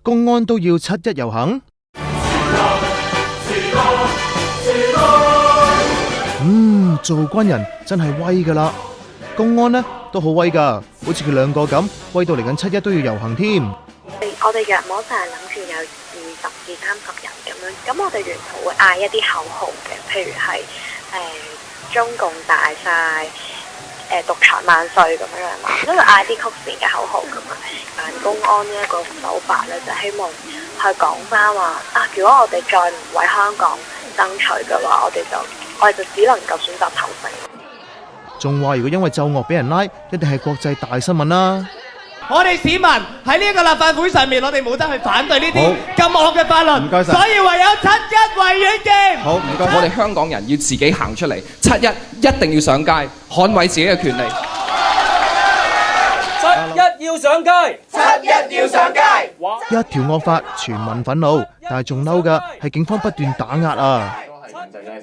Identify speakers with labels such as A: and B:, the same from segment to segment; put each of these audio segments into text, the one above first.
A: 公安都要7·1遊行？做軍人真係威㗎啦！公安呢都好威㗎，好似佢兩個咁，威到嚟緊7·1都要遊行添。
B: 我哋約摸就係諗住有20至30人咁樣，咁我哋沿途會嗌一啲口號嘅，譬如係中共大晒，獨裁萬歲咁樣啦，都會嗌啲曲線嘅口號咁啊。但公安呢一個手法咧，就希望去講翻話啊，如果我哋再唔為香港爭取嘅話，我哋就只能夠選擇投誠。
A: 仲話如果因為奏樂俾人拉，一定係國際大新聞啦。
C: 我哋市民喺呢一個立法會上面，我哋冇得去反對呢啲咁惡嘅法律，
D: 唔該晒，
C: 所以唯有7·1維園見。
D: 好，唔該。我哋香港人要自己行出嚟，7·1一定要上街，捍衛自己嘅權利。
E: 7·1要上街，7·1要上街。
A: 一條惡法，全民憤怒，但係仲嬲嘅係警方不斷打壓啊！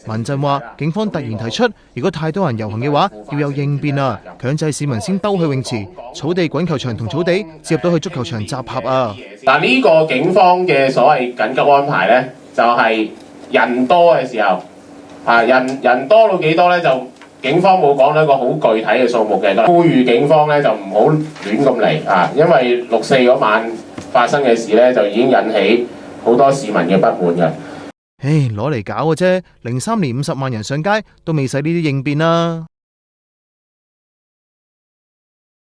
A: 民陣話，警方突然提出，如果太多人遊行嘅話，要有應變啊，強制市民先兜去泳池、草地滾球場同草地，接入到去足球場集合啊！
F: 嗱，呢個警方嘅所謂緊急安排呢，就係人多嘅時候，人多到幾多呢？就警方冇講到一個好具體嘅數目嘅，呼籲警方呢就唔好亂咁嚟啊，因為6·4嗰晚發生嘅事呢，就已經引起好多市民嘅不滿嘅。
A: 攞嚟搞嘅啫，03年50萬人上街都未使呢啲應變啦。